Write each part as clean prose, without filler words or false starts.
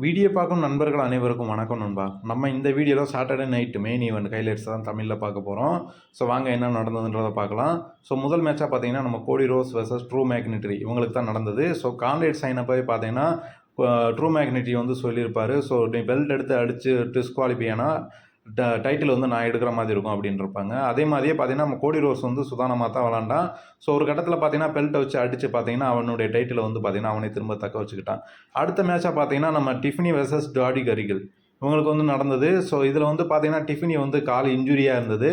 Video பார்க்கும் நண்பர்கள் அனைவருக்கும் வணக்கம் நண்பா. நம்ம இந்த வீடியோவில் Saturday night main event highlights தான் தமிழில் பார்க்க போகிறோம். ஸோ வாங்க என்ன நடந்ததுன்றதை பார்க்கலாம். ஸோ முதல் மேட்சாக பார்த்தீங்கன்னா நம்ம கோடி ரோஸ் வெர்சஸ் ட்ரூ மேக்னெட்ரி இவங்களுக்கு தான் நடந்தது. ஸோ கான்ரேட் சைனை போய் பார்த்தீங்கன்னா ட்ரூ மேக்னெட்ரி வந்து சொல்லியிருப்பார். ஸோ நீ பெல்ட் எடுத்து அடித்து டிஸ்குவாலிஃபை ஆனால் டைட்டில் வந்து நான் எடுக்கிற மாதிரி இருக்கும் அப்படின்னு இருப்பாங்க. அதே மாதிரியே பார்த்தீங்கன்னா நம்ம கோடி ரோஸ் வந்து சுதானமாக தான் விளாண்டான். ஸோ ஒரு கட்டத்தில் பார்த்தீங்கன்னா பெல்ட்டை வச்சு அடித்து பார்த்தீங்கன்னா அவனுடைய டைட்டில் வந்து பார்த்தீங்கன்னா அவனை திரும்ப தக்க வச்சுக்கிட்டான். அடுத்த மேட்சாக பார்த்தீங்கன்னா நம்ம டிஃபினி வெர்சஸ் ஜாடி கரிகள் இவங்களுக்கு வந்து நடந்தது. ஸோ இதில் வந்து பார்த்தீங்கன்னா டிஃபினி வந்து கால் இன்ஜுரியாக இருந்தது.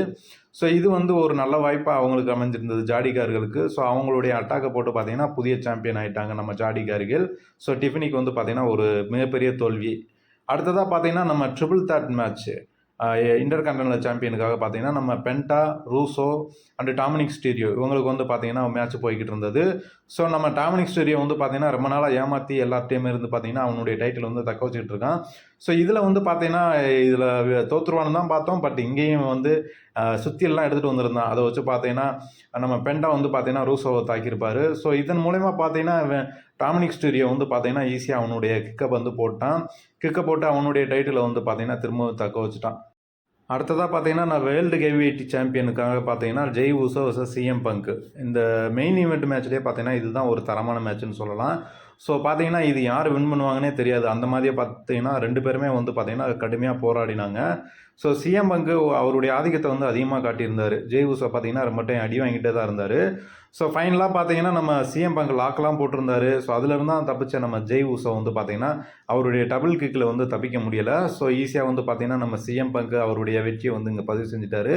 ஸோ இது வந்து ஒரு நல்ல வாய்ப்பாக அவங்களுக்கு அமைஞ்சிருந்தது ஜாடிகார்களுக்கு. ஸோ அவங்களுடைய அட்டாக்கை போட்டு பார்த்தீங்கன்னா புதிய சாம்பியன் ஆகிட்டாங்க நம்ம ஜாடிகார்கள். ஸோ டிஃபினிக்கு வந்து பார்த்தீங்கன்னா ஒரு மிகப்பெரிய தோல்வி. அடுத்ததாக பார்த்தீங்கன்னா நம்ம triple threat match intercontinental சாம்பியனுக்காக பார்த்தீங்கன்னா நம்ம Penta, Russo and Dominik Mysterio இவங்களுக்கு வந்து பார்த்தீங்கன்னா மேட்ச் போய்கிட்டு இருந்தது. ஸோ நம்ம டாமினிக் ஸ்டீரியோ வந்து பார்த்தீங்கன்னா ரொம்ப நாளாக ஏமாற்றி எல்லாத்தையுமே இருந்து பார்த்தீங்கன்னா அவனுடைய டைட்டில் வந்து தக்க வச்சுக்கிட்டு இருக்கான். ஸோ இதில் வந்து பார்த்தீங்கன்னா இதில் தோற்றுருவான்னு தான் பார்த்தோம். பட் இங்கேயும் வந்து சுத்தியெல்லாம் எடுத்துகிட்டு வந்திருந்தான். அதை வச்சு பார்த்தீங்கன்னா நம்ம பென்டா வந்து பார்த்தீங்கன்னா ரூசோவை தாக்கியிருப்பார். ஸோ இதன் மூலயமா பார்த்தீங்கன்னா டாமினிக் ஸ்டீரியோ வந்து பார்த்தீங்கன்னா ஈஸியாக அவனுடைய கிக்கை வந்து போட்டான். கிக்கை போட்டு அவனுடைய டைட்டிலை வந்து பார்த்தீங்கன்னா திரும்பவும் தக்க வச்சுட்டான். அடுத்ததாக பார்த்தீங்கன்னா நான் வேர்ல்டு ஹெவிவெயிட் சாம்பியனுக்காக பார்த்தீங்கன்னா Jai Uso versus CM bunk இந்த மெயின் ஈவெண்ட் மேட்ச்லேயே பார்த்தீங்கன்னா இதுதான் ஒரு தரமான மேட்ச்னு சொல்லலாம். ஸோ பார்த்தீங்கன்னா இது யார் வின் பண்ணுவாங்கன்னே தெரியாது. அந்த மாதிரியே பார்த்தீங்கன்னா 2 பேருமே வந்து பார்த்தீங்கன்னா கடுமையாக போராடினாங்க. ஸோ சிஎம் பங்கு அவருடைய ஆதிக்கத்தை வந்து அதிகமாக காட்டியிருந்தார். ஜெய் ஊசோ பார்த்தீங்கன்னா ரொம்ப டைம் அடி வாங்கிட்டே தான் இருந்தார். ஸோ ஃபைனலாக பார்த்தீங்கன்னா நம்ம சிஎம் பங்கு லாக்கெலாம் போட்டிருந்தாரு. ஸோ அதுலேருந்து தான் தப்பிச்ச நம்ம ஜெய் ஊசோ வந்து பார்த்தீங்கன்னா அவருடைய டபுள் கிக்கில் வந்து தப்பிக்க முடியலை. ஸோ ஈஸியாக வந்து பார்த்தீங்கன்னா நம்ம சிஎம் பங்கு அவருடைய வெற்றியை வந்து இங்கே பதிவு செஞ்சுட்டாரு.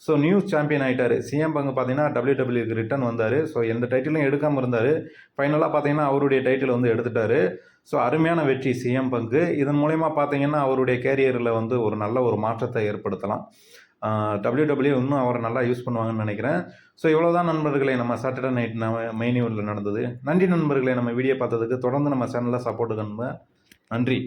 ஸோ நியூ சாம்பியன் ஆகிட்டார். சிஎம் பங்கு பார்த்தீங்கன்னா டபிள்யூடபிள்யூக்கு ரிட்டர்ன் வந்தார். ஸோ எந்த டைட்டிலும் எடுக்காமல் இருந்தார். ஃபைனலாக பார்த்தீங்கன்னா அவருடைய டைட்டில் வந்து எடுத்துட்டார். ஸோ அருமையான வெற்றி சிஎம் பங்கு. இதன் மூலயமா பார்த்தீங்கன்னா அவருடைய கேரியரில் வந்து ஒரு நல்ல ஒரு மாற்றத்தை ஏற்படுத்தலாம். டபிள்யூடபிள்யூ இன்னும் அவரை நல்லா யூஸ் பண்ணுவாங்கன்னு நினைக்கிறேன். ஸோ இவ்வளோ தான் நண்பர்களே நம்ம சாட்டர்டே நைட் மெயின் ஈவெண்ட்டில் நடந்தது. நன்றி நண்பர்களே, நம்ம வீடியோ பார்த்ததுக்கு தொடர்ந்து நம்ம சேனலில் சப்போர்ட் பண்ணுங்க. நன்றி.